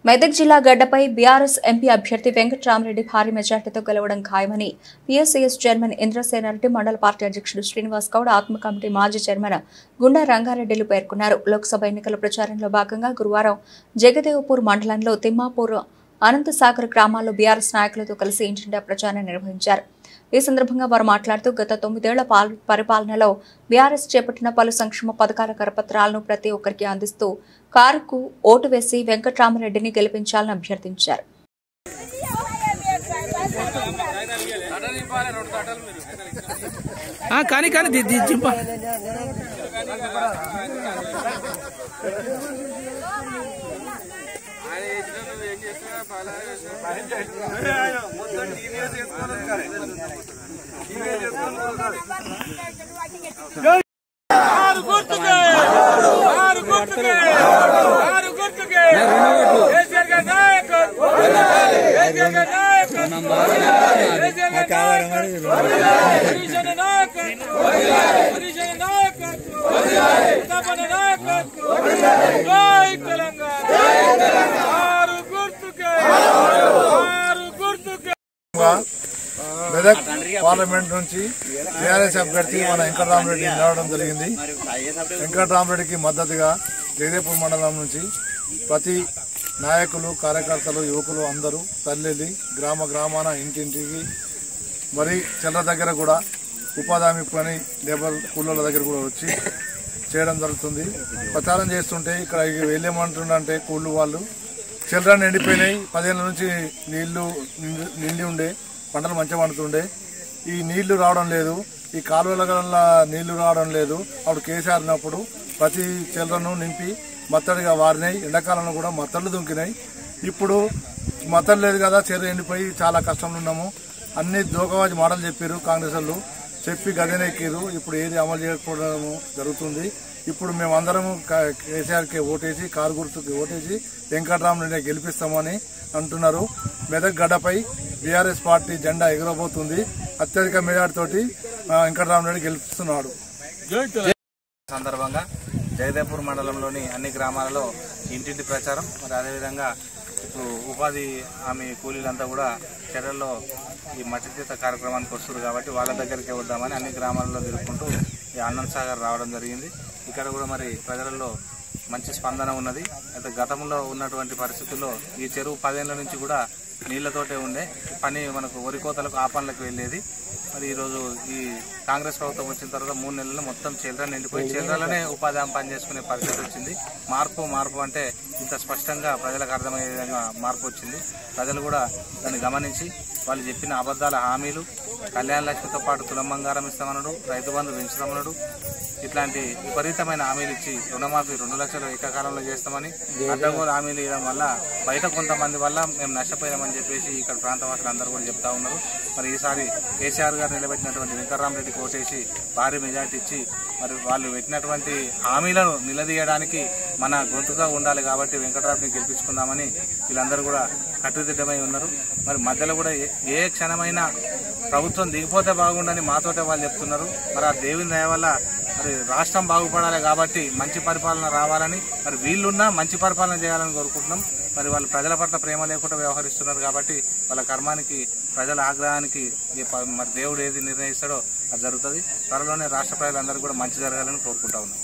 మెదక్ జిల్లా గడ్డపై BRS MP అభ్యర్థి వెంకట్రామరెడ్డి భారీ మెజార్టీతో గెలవడం ఖాయమని పీఎస్సీఎస్ చైర్మన్ ఇంద్రసేనారెడ్డి, మండల పార్టీ అధ్యక్షుడు శ్రీనివాస్ గౌడ్, ఆత్మ కమిటీ మాజీ చైర్మన్ గుండా రంగారెడ్డిలు పేర్కొన్నారు. లోక్సభ ఎన్నికల ప్రచారంలో భాగంగా గురువారం జగదేవ్పూర్ మండలంలో తిమ్మాపూర్, అనంతసాగర్ గ్రామాల్లో బీఆర్ఎస్ నాయకులతో కలిసి ఇంటింటా ప్రచారం నిర్వహించారు. ఈ సందర్భంగా వారు మాట్లాడుతూ గత 9 ఏళ్ల పరిపాలనలో బీఆర్ఎస్ చేపట్టిన పలు సంక్షేమ పథకాల కరపత్రాలను ప్రతి ఒక్కరికి అందిస్తూ కారుకు ఓటు వేసి వెంకట్రామరెడ్డిని గెలిపించాలని అభ్యర్థించారు. మెదక్ పార్లమెంట్ నుంచి టీఆర్ఎస్ అభ్యర్థి మన వెంకట్రామరెడ్డి నిలవడం జరిగింది. వెంకట్రామరెడ్డికి మద్దతుగా జగదేవ్పూర్ మండలం నుంచి ప్రతి నాయకులు, కార్యకర్తలు, యువకులు అందరూ తల్లి గ్రామాన ఇంటింటికి మరి చిల్లర దగ్గర కూడా ఉపాధి హామీ పని లేబర్ కూలీల దగ్గర కూడా వచ్చి చేయడం జరుగుతుంది. ప్రచారం చేస్తుంటే ఇక్కడ వెళ్ళేమంటుండే కూళ్ళు వాళ్ళు చిల్లరని ఎండిపోయినాయి. 10 ఏళ్ల నుంచి నిండి ఉండే పంటలు మంచిగా పండుతుండే. ఈ నీళ్లు రావడం లేదు, ఈ కాలువల నీళ్లు రావడం లేదు. అప్పుడు కేసీఆర్ ఉన్నప్పుడు ప్రతి చిల్లరను నింపి మత్తడిగా వారినాయి. ఎండాకాలంలో కూడా మత్తళ్ళు దుంకినాయి. ఇప్పుడు మత్తలు లేదు కదా, చెర్ర ఎండిపోయి చాలా కష్టంలో ఉన్నాము. అన్ని దోకవాజీ మాటలు చెప్పారు కాంగ్రెస్ వాళ్ళు, చెప్పి గదెనెక్కిరు. ఇప్పుడు ఏది అమలు చేయకపోవడం జరుగుతుంది. ఇప్పుడు మేమందరం కేసీఆర్కి ఓటేసి, కారు గుర్తుకి ఓటేసి వెంకట్రామరెడ్డి గెలిపిస్తామని అంటున్నారు. మెదక్ గడ్డపై బీఆర్ఎస్ పార్టీ జెండా ఎగురబోతుంది. అత్యధిక మెజార్టీతోటి వెంకట్రామరెడ్డి గెలుస్తున్నాడు. సందర్భంగా జగదేవ్పూర్ మండలంలోని అన్ని గ్రామాలలో ఇంటింటి ప్రచారం, మరి అదేవిధంగా ఇప్పుడు ఉపాధి హామీ కూలీలంతా కూడా చర్యల్లో ఈ మట్టి తీత కార్యక్రమానికి వస్తారు కాబట్టి వాళ్ళ దగ్గరికి వద్దామని అన్ని గ్రామాలలో తిరుగుకుంటూ ఈ అనంతసాగర్ రావడం జరిగింది. ఇక్కడ కూడా మరి ప్రజలలో మంచి స్పందన ఉన్నది. అయితే గతంలో ఉన్నటువంటి పరిస్థితుల్లో ఈ చెరువు 10 ఏళ్ల నుంచి కూడా నీళ్లతోటే ఉండే పని, మనకు వరి కోతలకు ఆ పనులకు వెళ్ళేది. మరి ఈరోజు ఈ కాంగ్రెస్ ప్రభుత్వం వచ్చిన తర్వాత 3 నెలల్లో మొత్తం చీలర నిండిపోయి చీలరలోనే ఉపాధి హామీ పని చేసుకునే పరిస్థితి వచ్చింది. మార్పు అంటే ఇంత స్పష్టంగా ప్రజలకు అర్థమయ్యే విధంగా మార్పు వచ్చింది. ప్రజలు కూడా దాన్ని గమనించి వాళ్ళు చెప్పిన అబద్ధాల హామీలు, కళ్యాణ లక్ష్మితో పాటు తులం బంగారం ఇస్తామన్నాడు, రైతు బంధు పెంచుతామన్నాడు, ఇట్లాంటి విపరీతమైన హామీలు ఇచ్చి రుణమాఫీ 2 లక్షలు ఏకకాలంలో చేస్తామని అడ్డగోలు హామీలు ఇవ్వడం వల్ల బయట కొంతమంది వల్ల మేము నష్టపోయామని చెప్పేసి ఇక్కడ ప్రాంతవాసులు అందరూ కూడా చెప్తా ఉన్నారు. మరి ఈసారి కేసీఆర్ గారు నిలబెట్టినటువంటి వెంకట్రామరెడ్డికి ఓటేసి భారీ మెజార్టీ ఇచ్చి మరి వాళ్ళు పెట్టినటువంటి హామీలను నిలదీయడానికి మన గొంతుగా ఉండాలి కాబట్టి వెంకట్రామరెడ్డిని గెలిపించుకుందామని వీళ్ళందరూ కూడా కట్టుదిట్టమై ఉన్నారు. మరి మధ్యలో కూడా ఏ క్షణమైనా ప్రభుత్వం దిగిపోతే బాగుండని మాతోటే వాళ్ళు చెప్తున్నారు. మరి ఆ దేవుని దయ వల్ల మరి రాష్ట్రం బాగుపడాలి కాబట్టి మంచి పరిపాలన రావాలని, మరి వీళ్ళున్నా మంచి పరిపాలన చేయాలని కోరుకుంటున్నాం. మరి వాళ్ళు ప్రజల పట్ల ప్రేమ లేకుండా వ్యవహరిస్తున్నారు కాబట్టి వాళ్ళ కర్మానికి, ప్రజల ఆగ్రహానికి మరి దేవుడు ఏది నిర్ణయిస్తాడో అది జరుగుతుంది. త్వరలోనే రాష్ట్ర ప్రజలందరూ కూడా మంచి జరగాలని కోరుకుంటా ఉన్నాం.